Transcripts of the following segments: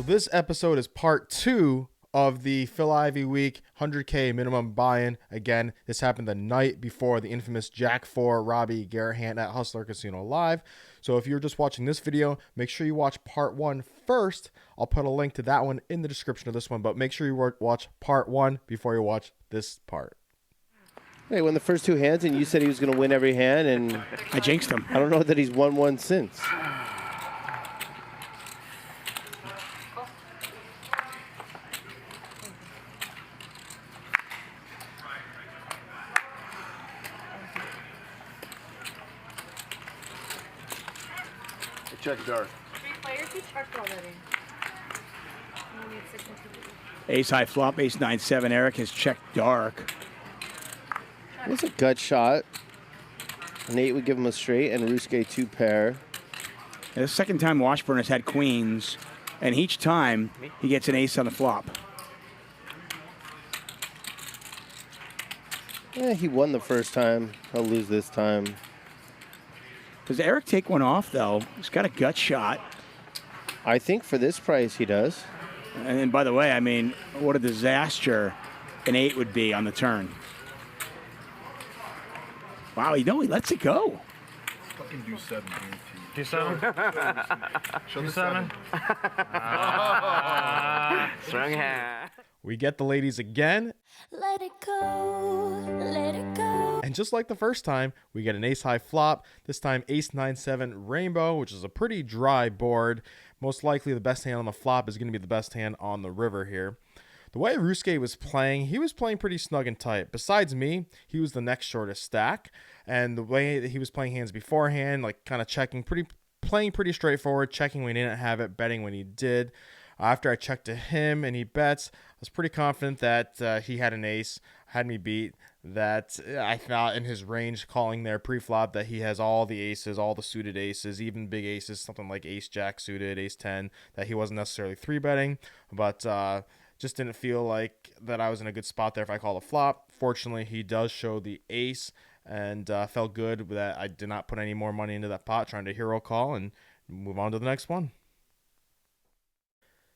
this episode is part 2 of the Phil Ivey week, 100K minimum buy-in. Again, this happened the night before the infamous Jack 4 Robbie-Garrett hand at Hustler Casino Live. So if you're just watching this video, make sure you watch part 1 first. I'll put a link to that one in the description of this one, but make sure you watch part 1 before you watch this part. Hey, won the first 2 hands, and you said he was going to win every hand, and I jinxed him. I don't know that he's won one since. Check dark. 3 players, he checked already. Ace high flop, ace 9-7. Eric has checked dark. It's a gut shot. Nate would give him a straight and Ruske 2 pair. The second time Washburn has had queens, and each time he gets an ace on the flop. Yeah, he won the first time. He'll lose this time. Does Eric take one off, though? He's got a gut shot. I think for this price, he does. And by the way, I mean, what a disaster an 8 would be on the turn. Wow, he lets it go. Fucking do 7. Do 7? Show Do the 7? Strong hand. We get the ladies again. Let it go, let it go. And just like the first time, we get an ace high flop. This time ace 9-7 rainbow, which is a pretty dry board. Most likely the best hand on the flop is going to be the best hand on the river here. The way Ruske was playing, he was playing pretty snug and tight. Besides me, he was the next shortest stack. And the way that he was playing hands beforehand, like kind of playing pretty straightforward, checking when he didn't have it, betting when he did. After I checked to him and he bets, I was pretty confident that he had an ace, had me beat, that I thought in his range calling there pre-flop that he has all the aces, all the suited aces, even big aces, something like ace-jack suited, ace-10, that he wasn't necessarily 3-betting, but just didn't feel like that I was in a good spot there if I called a flop. Fortunately, he does show the ace, and felt good that I did not put any more money into that pot, trying to hero call and move on to the next one.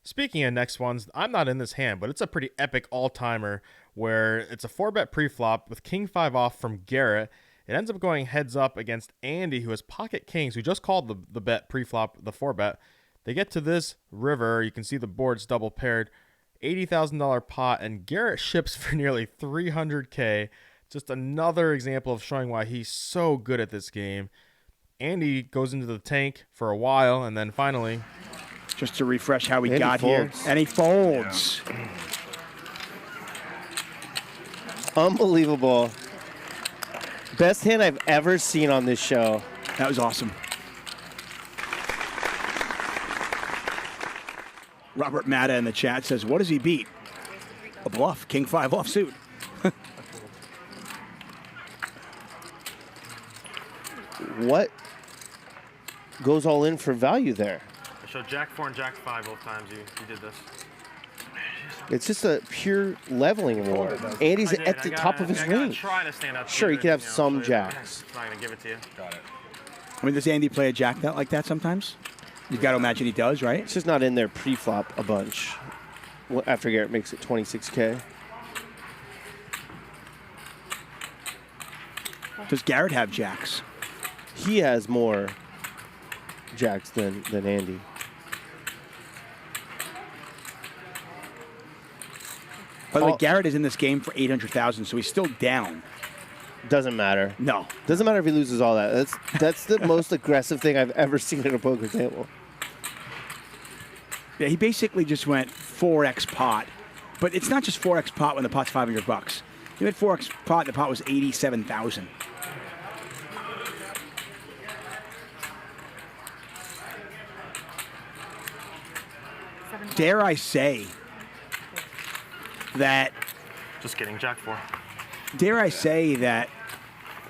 Speaking of next ones, I'm not in this hand, but it's a pretty epic all-timer where it's a 4-bet pre-flop with king 5 off from Garrett. It ends up going heads up against Andy, who has pocket kings, who just called the bet pre-flop, the 4-bet. They get to this river. You can see the board's double paired. $80,000 pot, and Garrett ships for nearly $300K. Just another example of showing why he's so good at this game. Andy goes into the tank for a while, and then finally... Just to refresh how we And got he here. folds. And he folds. Yeah. Unbelievable. Best hand I've ever seen on this show. That was awesome. Robert Matta in the chat says, what does he beat? A bluff, king 5 offsuit. What goes all in for value there? I showed Jack 4 and Jack 5 both times you did this. It's just a pure leveling war. Andy's at the top of his range. Try to stand up to Sure, you, he could have you know, some so jacks. It's not going to give it to you. Got it. I mean, does Andy play a jack like that sometimes? You've got to imagine he does, right? It's just not in there pre-flop a bunch. After Garrett makes it 26K. Does Garrett have jacks? He has more jacks than Andy. By the way, Oh. Garrett is in this game for $800,000, so he's still down. Doesn't matter. No. Doesn't matter if he loses all that. That's the most aggressive thing I've ever seen at a poker table. Yeah, he basically just went 4x pot. But it's not just 4x pot when the pot's $500. He went 4x pot and the pot was $87,000. Dare I say that... Just kidding, Jack 4. Dare I say that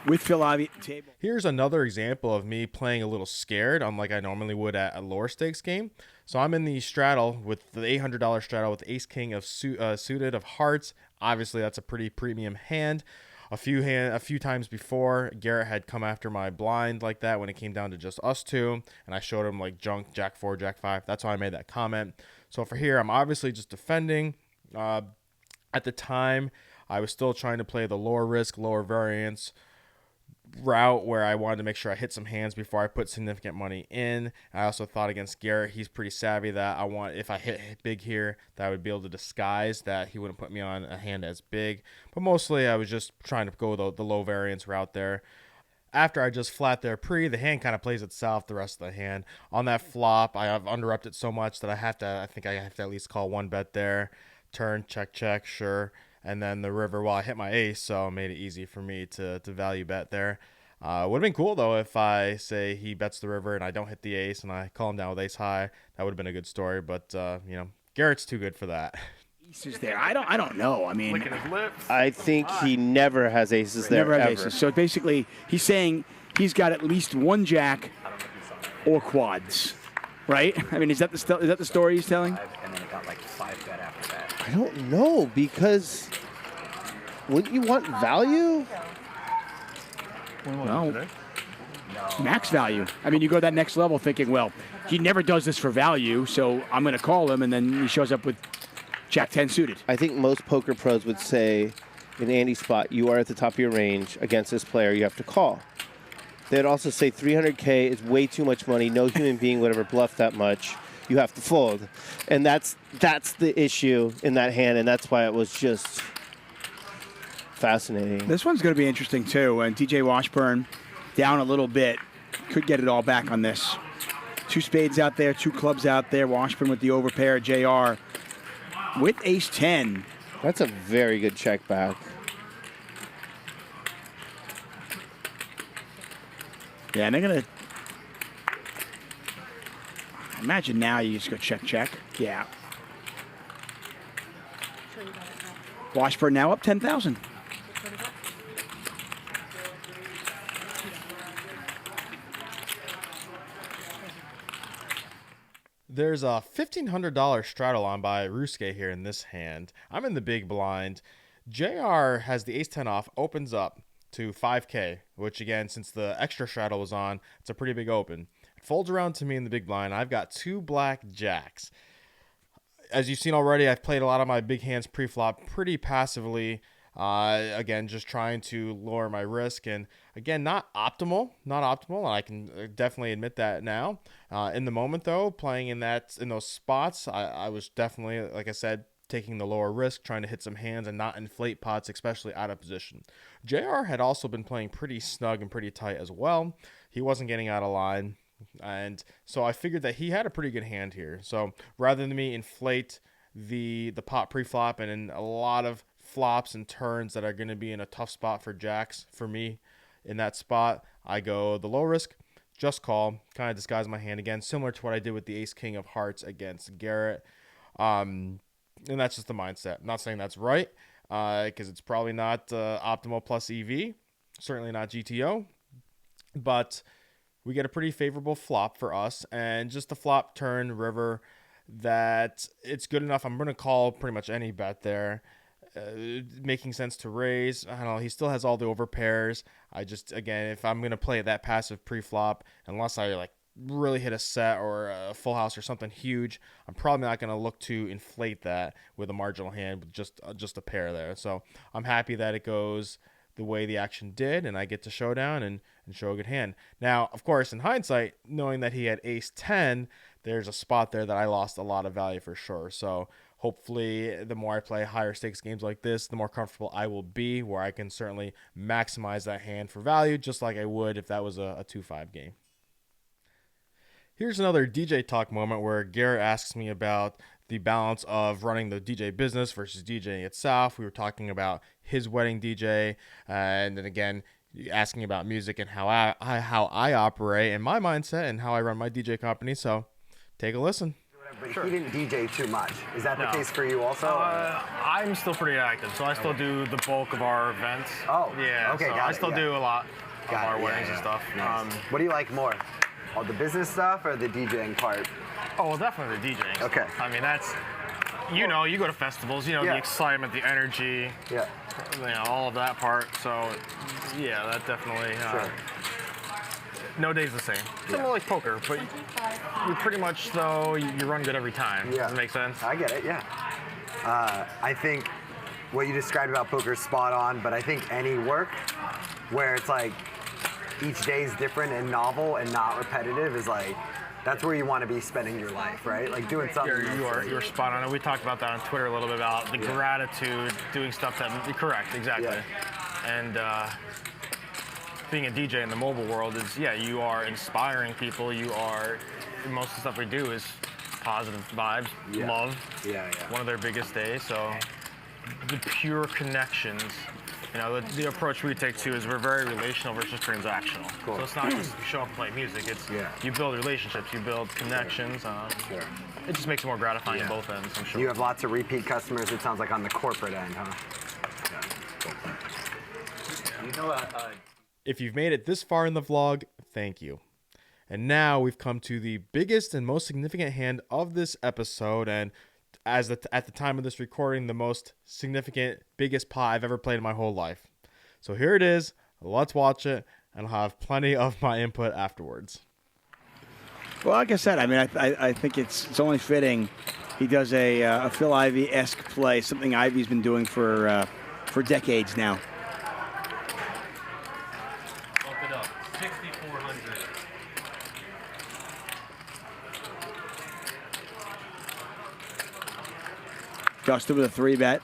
with Phil Ivey at the table... Here's another example of me playing a little scared, unlike I normally would at a lower stakes game. So I'm in the straddle with the $800 straddle with ace king of suited of hearts. Obviously, that's a pretty premium hand. A few times before, Garrett had come after my blind like that when it came down to just us two, and I showed him like junk, Jack 4, Jack 5. That's how I made that comment. So for here, I'm obviously just defending. At the time, I was still trying to play the lower risk, lower variance route where I wanted to make sure I hit some hands before I put significant money in. I also thought against Garrett, he's pretty savvy that if I hit big here, that I would be able to disguise that he wouldn't put me on a hand as big. But mostly I was just trying to go the low variance route there. After I just flat there the hand kind of plays itself the rest of the hand. On that flop, I have underupped it so much that I think I have to at least call one bet there. Turn, check, sure. And then the river, I hit my ace, so it made it easy for me to value bet there. Would have been cool, though, if I say he bets the river and I don't hit the ace and I call him down with ace high. That would have been a good story, but, Garrett's too good for that. Aces there. I don't know. I mean, Licking his lips. I think he never has aces there, never has ever. aces. So basically, he's saying he's got at least one jack or quads, right? I mean, is that the story he's telling? And then it got like 5 bet after that. I don't know, because wouldn't you want value? No. Max value. I mean, you go that next level thinking, well, he never does this for value, so I'm going to call him, and then he shows up with Jack 10 suited. I think most poker pros would say, in Andy's spot, you are at the top of your range against this player, you have to call. They'd also say 300K is way too much money. No human being would ever bluff that much. You have to fold. And that's the issue in that hand, and that's why it was just fascinating. This one's going to be interesting, too. And DJ Washburn down a little bit. Could get it all back on this. 2 spades out there, 2 clubs out there. Washburn with the overpair, JR with ace-10. That's a very good check back. Yeah, and they're going to... Imagine now you just go check. Yeah. Washburn now up 10,000. There's a $1,500 straddle on by Ruske here in this hand. I'm in the big blind. JR has the ace-10 off, opens up to 5K, which again, since the extra straddle was on, it's a pretty big open. It folds around to me in the big blind. I've got 2 black jacks. As you've seen already, I've played a lot of my big hands pre-flop pretty passively. Again, just trying to lower my risk, and again, not optimal. I can definitely admit that now. In the moment, though, playing in those spots, I was definitely, like I said, taking the lower risk, trying to hit some hands and not inflate pots, especially out of position. JR had also been playing pretty snug and pretty tight as well. He wasn't getting out of line, and so I figured that he had a pretty good hand here. So rather than me inflate the pot pre-flop and in a lot of flops and turns that are going to be in a tough spot for jacks for me in that spot, I go the low risk, just call, kind of disguise my hand again, similar to what I did with the ace king of hearts against Garrett. And that's just the mindset. I'm not saying that's right, because it's probably not optimal plus EV, certainly not GTO, but we get a pretty favorable flop for us, and just the flop turn river that it's good enough. I'm going to call pretty much any bet there. Making sense to raise. I don't know. He still has all the overpairs. I just, again, if I'm going to play that passive pre-flop, unless I really hit a set or a full house or something huge, I'm probably not going to look to inflate that with a marginal hand with just a pair there. So I'm happy that it goes the way the action did, and I get to showdown and show a good hand. Now, of course, in hindsight, knowing that he had ace-10, there's a spot there that I lost a lot of value for sure. So hopefully, the more I play higher stakes games like this, the more comfortable I will be, where I can certainly maximize that hand for value, just like I would if that was a 2-5 game. Here's another DJ talk moment where Garrett asks me about the balance of running the DJ business versus DJing itself. We were talking about his wedding DJ, and then again, asking about music and how I operate and my mindset and how I run my DJ company. So take a listen. But he didn't DJ too much. Is that the case for you also? I'm still pretty active, so I still do the bulk of our events. Oh, yeah. okay, so got I it, still do a lot of our weddings and stuff. Nice. What do you like more? All the business stuff or the DJing part? Oh, well, definitely the DJing. Okay. I mean, that's, you go to festivals, the excitement, the energy, all of that part. So, yeah, that definitely, no day's the same. Similar like poker, but you're pretty much, though, you run good every time. Yeah. Does that make sense? I get it, yeah. I think what you described about poker is spot on, but I think any work where it's like each day is different and novel and not repetitive is like, that's where you want to be spending your life, right? Like doing something. You're spot on. And we talked about that on Twitter a little bit about the gratitude, doing stuff that, correct, exactly. Yeah. And being a DJ in the mobile world is, you are inspiring people. You are, most of the stuff we do is positive vibes, love. Yeah. One of their biggest days. So the pure connections. The approach we take too is we're very relational versus transactional. Cool. So it's not just you show up and play music. It's you build relationships, you build connections. It just makes it more gratifying on both ends, I'm sure. You have lots of repeat customers, it sounds like, on the corporate end, huh? If you've made it this far in the vlog, thank you. And now we've come to the biggest and most significant hand of this episode, and at the time of this recording, the most significant, biggest pot I've ever played in my whole life. So here it is. Let's watch it, and I'll have plenty of my input afterwards. Well, like I said, I mean, I think it's only fitting. He does a Phil Ivey-esque play, something Ivey's been doing for decades now. Bump it up, 6,400. Dustin with a 3-bet.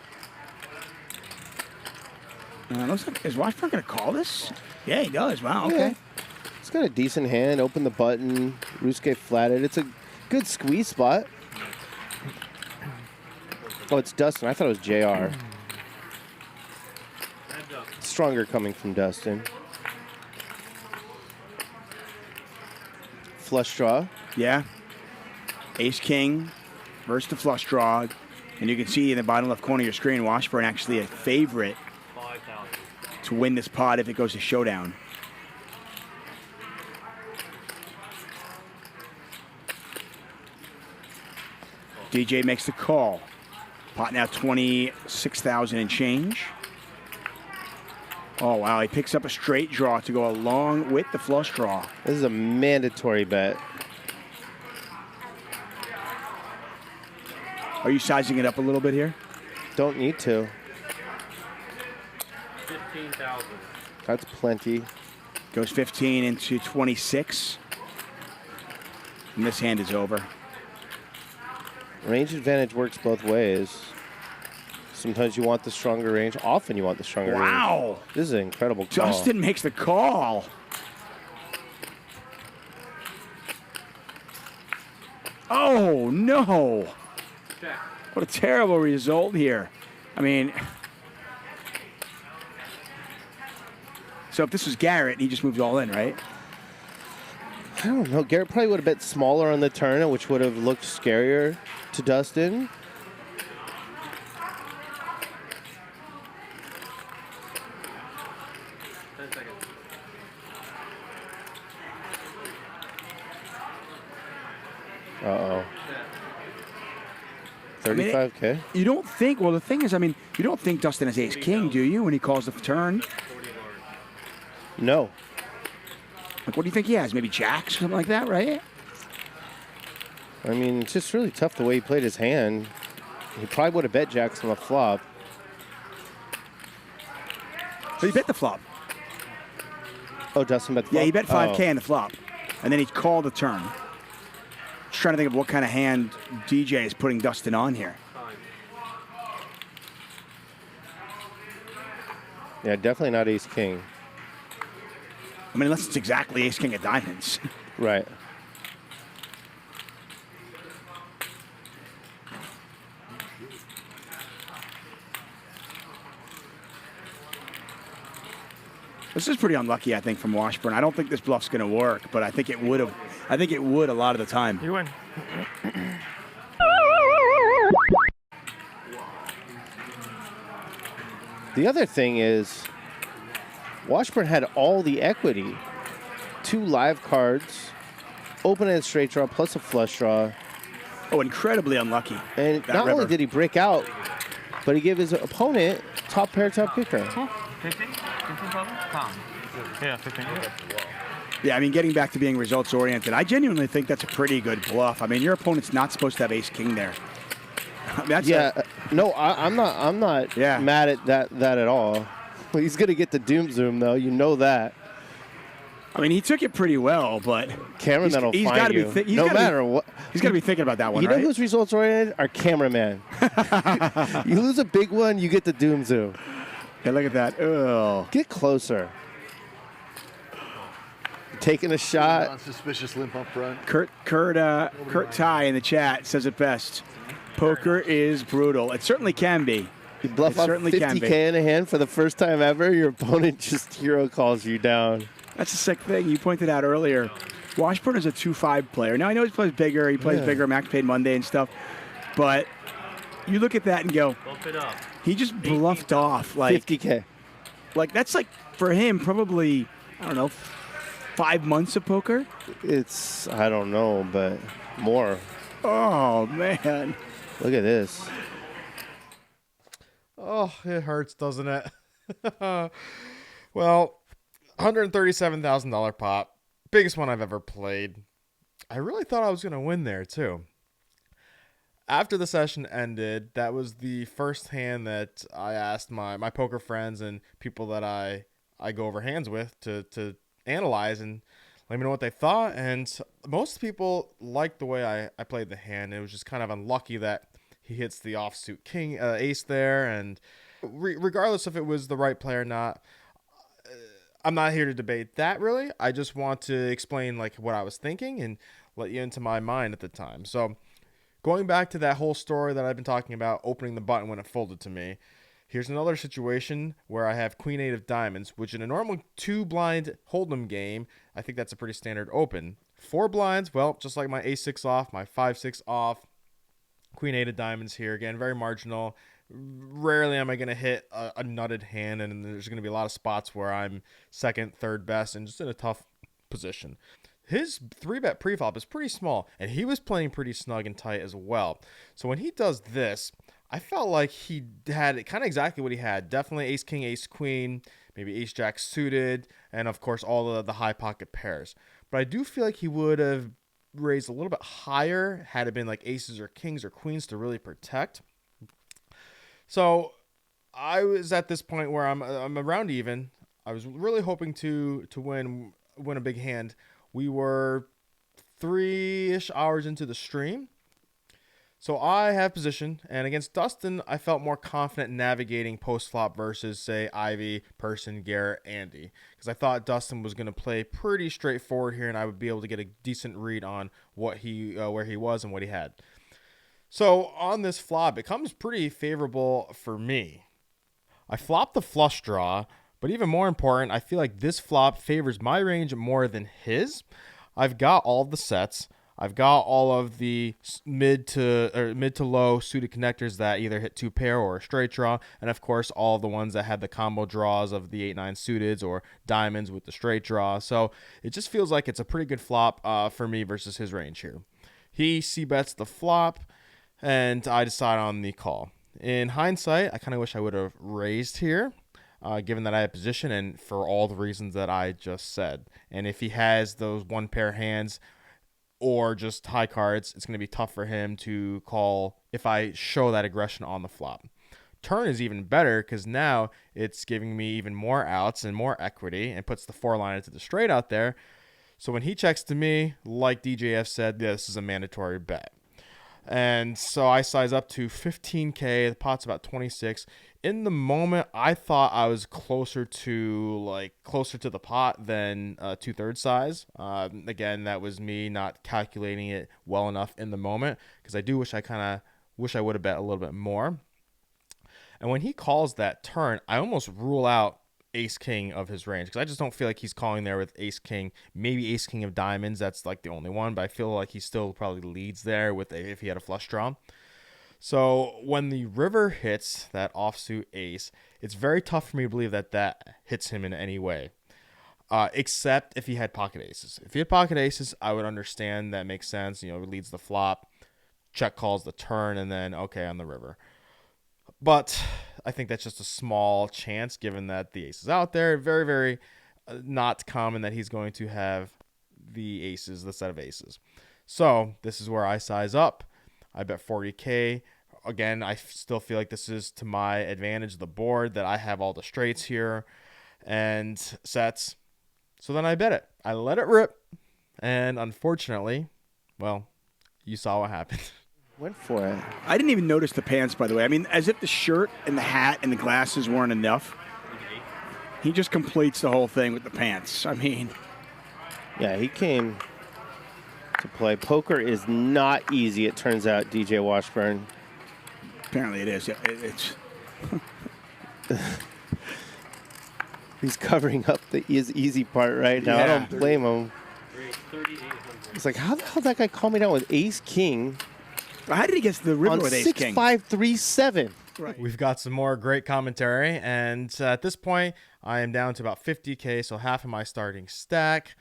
Looks like, is Washburn going to call this? Yeah, he does. Wow, okay. Yeah. It's got a decent hand. Open the button. Ruske flatted. It's a good squeeze spot. Oh, it's Dustin. I thought it was JR. Stronger coming from Dustin. Flush draw. Yeah. Ace-King versus the flush draw. And you can see in the bottom left corner of your screen, Washburn actually a favorite to win this pot if it goes to showdown. DJ makes the call. Pot now 26,000 and change. Oh, wow. He picks up a straight draw to go along with the flush draw. This is a mandatory bet. Are you sizing it up a little bit here? Don't need to. 15,000. That's plenty. Goes 15 into 26. And this hand is over. Range advantage works both ways. Sometimes you want the stronger range. Often you want the stronger range. Wow. This is an incredible call. Dustin makes the call. Oh, no. What a terrible result here. I mean, so if this was Garrett, he just moved all in, right? I don't know. Garrett probably would have bet smaller on the turn, which would have looked scarier to Dustin. Uh-oh. 35K? You don't think, well, the thing is, I mean, you don't think Dustin has ace-king, do you, when he calls the turn? No. Like, what do you think he has? Maybe jacks or something like that, right? I mean, it's just really tough the way he played his hand. He probably would have bet jacks on the flop. So he bet the flop. Oh, Dustin bet the flop? Yeah, he bet 5K on the flop. And then he called the turn. Just trying to think of what kind of hand DJ is putting Dustin on here. Yeah, definitely not ace-king. I mean, unless it's exactly ace-king of diamonds. Right. This is pretty unlucky, I think, from Washburn. I don't think this bluff's going to work, but I think it would have. I think it would a lot of the time. You win. The other thing is, Washburn had all the equity. 2 live cards, open and straight draw, plus a flush draw. Oh, incredibly unlucky. And that not river. only did he break out, but he gave his opponent top pair, top kicker. 50? 50 probably? Tom. Yeah, 15. Yeah, I mean, getting back to being results-oriented, I genuinely think that's a pretty good bluff. I mean, your opponent's not supposed to have ace-king there. That's no, I'm not Yeah. mad at that at all. Well, he's going to get the doom zoom, though. You know that. I mean, he took it pretty well, but Cameraman will find gotta you. Be No matter what. He's got to be thinking about that one, You know right? who's results-oriented? Our cameraman. You lose a big one, you get the doom zoom. Hey, look at that. Oh. Get closer. Taking a shot. Unsuspicious limp up front. Kurt Ty in the chat says it best. Poker is brutal. It certainly can be. You bluff It up certainly can be. 50K in a hand for the first time ever, your opponent just hero calls you down. That's a sick thing. You pointed out earlier. Washburn is a 2-5 player. Now, I know he plays bigger. He plays bigger Max Paid Monday and stuff. But you look at that and go, Bump it up. he just bluffed off. Like 50K. Like, that's like, for him, probably, I don't know, 5 months of poker? It's, I don't know, but more. Oh, man. Look at this. Oh, it hurts, doesn't it? Well, $137,000 pot. Biggest one I've ever played. I really thought I was going to win there, too. After the session ended, that was the first hand that I asked my poker friends and people that I go over hands with to analyze and let me know what they thought. And most people liked the way I played the hand. It was just kind of unlucky that he hits the offsuit king ace there. And regardless if it was the right play or not, I'm not here to debate that, really. I just want to explain like what I was thinking and let you into my mind at the time. So going back to that whole story that I've been talking about, opening the button when it folded to me, here's another situation where I have queen eight of diamonds, which in a normal 2-blind hold'em game, I think that's a pretty standard open. 4 blinds, well, just like my ace-6 off, my 5-6 off, queen eight of diamonds here. Again, very marginal. Rarely am I going to hit a nutted hand, and there's going to be a lot of spots where I'm second, third best, and just in a tough position. His 3-bet preflop is pretty small, and he was playing pretty snug and tight as well. So when he does this, I felt like he had kind of exactly what he had. Definitely ace-king, ace-queen, maybe ace-jack suited, and of course all of the high pocket pairs. But I do feel like he would have raised a little bit higher had it been like aces or kings or queens to really protect. So I was at this point where I'm around even. I was really hoping to win a big hand. We were 3-ish hours into the stream. So I have position, and against Dustin, I felt more confident navigating post-flop versus, say, Ivey, Persson, Garrett, Andy. Because I thought Dustin was going to play pretty straightforward here, and I would be able to get a decent read on what where he was and what he had. So on this flop, it comes pretty favorable for me. I flopped the flush draw, but even more important, I feel like this flop favors my range more than his. I've got all of the sets. I've got all of the mid to low suited connectors that either hit 2-pair or a straight draw, and of course all of the ones that had the combo draws of the 8-9 suiteds or diamonds with the straight draw. So it just feels like it's a pretty good flop for me versus his range here. He c-bets the flop, and I decide on the call. In hindsight, I kind of wish I would have raised here, given that I had position and for all the reasons that I just said. And if he has those 1-pair hands or just high cards, it's going to be tough for him to call if I show that aggression on the flop. Turn is even better because now it's giving me even more outs and more equity and puts the 4-liner to the straight out there. So when he checks to me, like DJF said, this is a mandatory bet. And so I size up to 15K. The pot's about 26. In the moment, I thought I was closer to the pot than 2/3 size. Again, that was me not calculating it well enough in the moment because I do wish I would have bet a little bit more. And when he calls that turn, I almost rule out ace-king of his range because I just don't feel like he's calling there with ace-king, maybe ace-king of diamonds. That's like the only one, but I feel like he still probably leads there with if he had a flush draw. So when the river hits that offsuit ace, it's very tough for me to believe that hits him in any way, except if he had pocket aces. If he had pocket aces, I would understand. That makes sense. You know, it leads the flop, check calls the turn, and then okay on the river. But I think that's just a small chance given that the ace is out there. Very, very not common that he's going to have the set of aces. So this is where I size up. I bet 40K. Again, I still feel like this is to my advantage of the board, that I have all the straights here and sets. So then I bet it. I let it rip. And unfortunately, well, you saw what happened. Went for it. I didn't even notice the pants, by the way. I mean, as if the shirt and the hat and the glasses weren't enough. He just completes the whole thing with the pants. I mean, Yeah, he came to play. Poker is not easy, it turns out, DJ Washburn. apparently it is. Yeah, it's. He's covering up his easy part right now. I don't blame him. It's like, how the hell did that guy call me down with ace king? How did he get to the river on with ace 6, king? 5, 3, 7. Right. We've got some more great commentary, and at this point, I am down to about 50K, so half of my starting stack.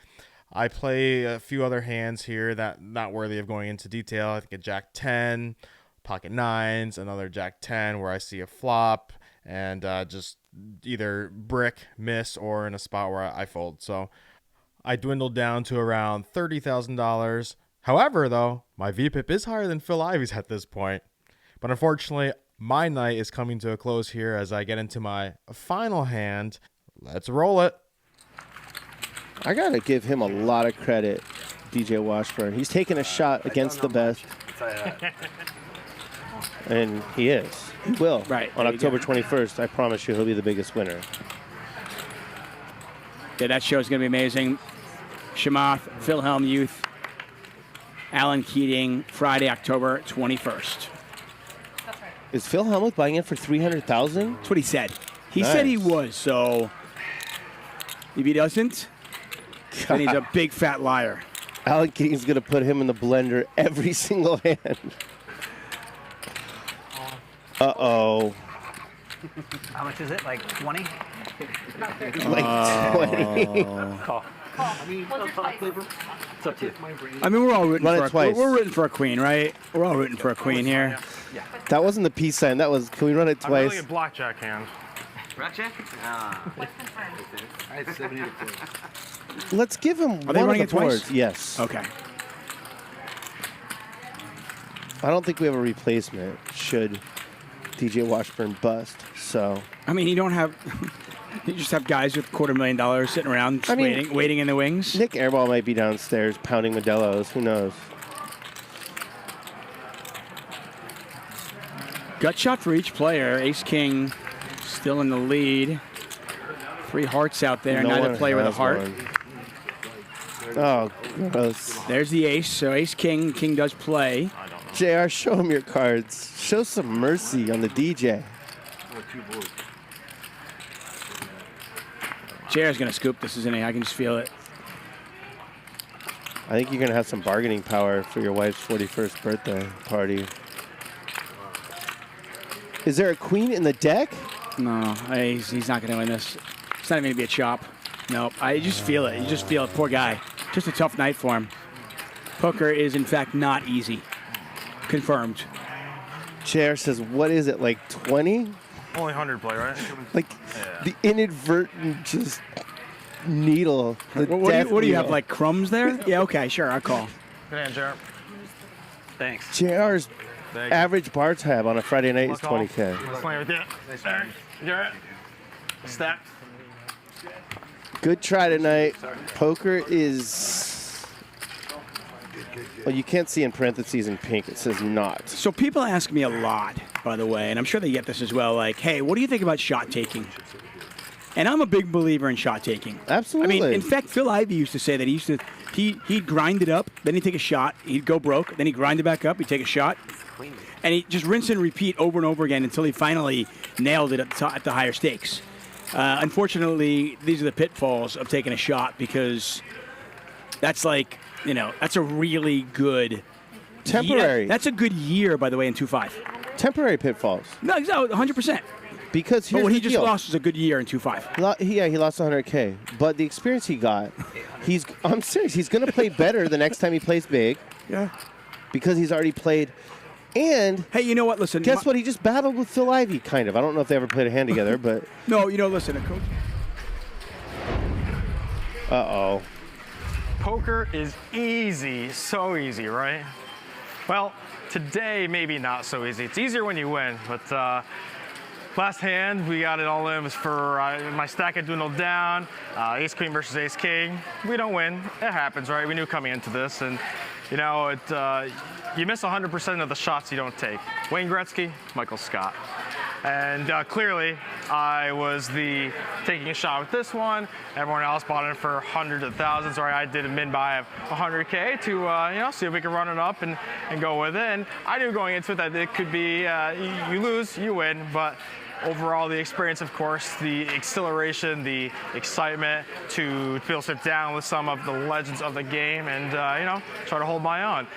I play a few other hands here that not worthy of going into detail. I think a Jack 10, pocket 9s, another Jack 10 where I see a flop, and just either brick, miss, or in a spot where I fold. So I dwindled down to around $30,000. However, though, my VPIP is higher than Phil Ivey's at this point. But unfortunately, my night is coming to a close here as I get into my final hand. Let's roll it. I got to give him a lot of credit, DJ Washburn. He's taking a shot against the best. And he is. He will. Right. On October 21st, I promise you he'll be the biggest winner. Yeah, that show is going to be amazing. Chamath, Philhelm Youth, Alan Keating, Friday, October 21st. Is Phil Hellmuth buying in for $300,000? That's what he said. He said he was, so if he doesn't, then he's a big fat liar. Alan Keating's going to put him in the blender every single hand. Uh-oh. How much is it? Like 20? Like 20. Call. I mean, it's up to you. I mean, we're all rooting Run for it twice. We're rooting for a queen, right? We're all rooting for a queen here. That wasn't the peace sign. That was, can we run it I'm really twice? a blackjack hand. Blackjack? I had 70 to play. Let's give him Are one they of running the it twice? boards. Yes. Okay. I don't think we have a replacement should DJ Washburn bust. So I mean, you don't have. You just have guys with $250,000 sitting around just waiting in the wings. Nick Airball might be downstairs pounding Modelo's. Who knows? Gut shot for each player. Ace King still in the lead. 3 hearts out there. No Neither one player with a has heart. one. Oh, gross. There's the ace. So Ace King. King does play. JR, show him your cards. Show some mercy on the DJ. JR's going to scoop this, isn't he? I can just feel it. I think you're going to have some bargaining power for your wife's 41st birthday party. Is there a queen in the deck? No, he's not going to win this. It's not even going to be a chop. Nope. I just feel it. You just feel it. Poor guy. Just a tough night for him. Poker is, in fact, not easy. Confirmed. JR says, what is it, like 20? Only 100 play, right? Like the inadvertent just needle. The What do you have, needle. like crumbs there? Yeah, okay, sure, I'll call. Good hand, Jared. Thanks. JR's Thank you. average bar tab on a Friday night is Luck off. 20K. Let's play with you. There. Garrett. Stacked. Good try tonight. Poker is... Well, you can't see in parentheses in pink. It says not. So people ask me a lot, by the way, and I'm sure they get this as well, like, hey, what do you think about shot taking? And I'm a big believer in shot taking. Absolutely. I mean, in fact, Phil Ivey used to say that he'd grind it up, then he'd take a shot, he'd go broke, then he'd grind it back up, he'd take a shot, and he just rinse and repeat over and over again until he finally nailed it at the higher stakes. Unfortunately, these are the pitfalls of taking a shot because that's like, that's a really good Temporary. That's a good year, by the way, in 2-5. Temporary pitfalls. No, 100%. Because here's But what the he just deal. lost was a good year in 2-5. He lost 100K. But the experience he got, I'm serious, he's going to play better the next time he plays big. Yeah. Because he's already played. And hey, you know what? Listen. Guess what? He just battled with Phil Ivey, kind of. I don't know if they ever played a hand together, but No, listen, a coach. Uh-oh. Poker is easy, so easy, right? Well, today maybe not so easy. It's easier when you win, but last hand we got it all in. Was for my stack had dwindled down. Ace queen versus ace king. We don't win. It happens, right? We knew coming into this, and you know you miss 100% of the shots you don't take. Wayne Gretzky, Michael Scott. And clearly, I was taking a shot with this one. Everyone else bought it for hundreds of thousands. Or I did a min buy of 100K to see if we could run it up and go with it. And I knew going into it that it could be you lose, you win, but overall, the experience, of course, the exhilaration, the excitement to be able to sit down with some of the legends of the game and, try to hold my own.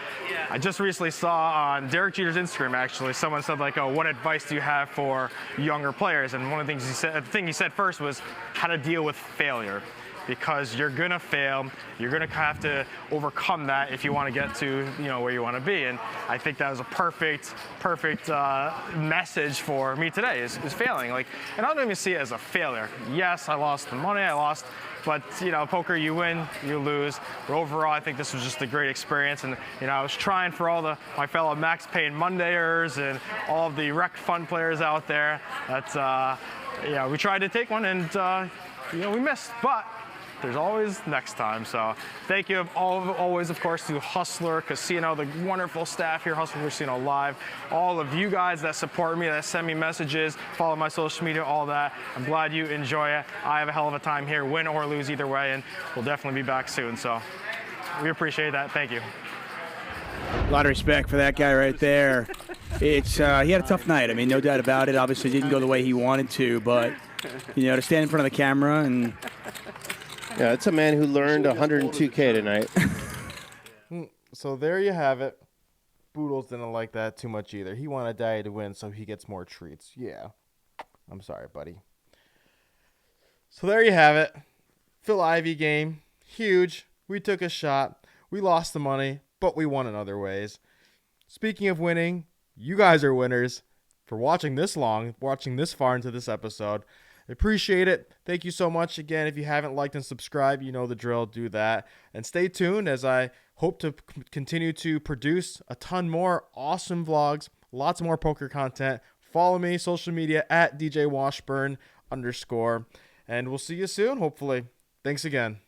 I just recently saw on Derek Jeter's Instagram, actually, someone said, like, oh, what advice do you have for younger players? And one of the things the thing he said first was how to deal with failure. Because you're gonna fail, you're gonna have to overcome that if you want to get to where you want to be. And I think that was a perfect message for me today is failing. Like, and I don't even see it as a failure. Yes, I lost the money, but poker, you win, you lose. But overall, I think this was just a great experience. And I was trying for all my fellow Max Payne Mondayers and all of the Rec Fund players out there that we tried to take one and we missed, but there's always next time. So thank you always, of course, to Hustler Casino, the wonderful staff here, Hustler Casino Live, all of you guys that support me, that send me messages, follow my social media, all that. I'm glad you enjoy it. I have a hell of a time here, win or lose either way, and we'll definitely be back soon. So we appreciate that. Thank you. A lot of respect for that guy right there. It's he had a tough night. I mean, no doubt about it. Obviously didn't go the way he wanted to, but to stand in front of the camera and yeah, it's a man who learned 102K tonight. So there you have it. Boodles didn't like that too much either. He wanted Daddy to win so he gets more treats. Yeah. I'm sorry, buddy. So there you have it. Phil Ivey game. Huge. We took a shot. We lost the money, but we won in other ways. Speaking of winning, you guys are winners for watching this long, watching this far into this episode. I appreciate it. Thank you so much. Again, if you haven't liked and subscribed, you know the drill. Do that. And stay tuned as I hope to continue to produce a ton more awesome vlogs, lots more poker content. Follow me, social media, at DJ Washburn _. And we'll see you soon, hopefully. Thanks again.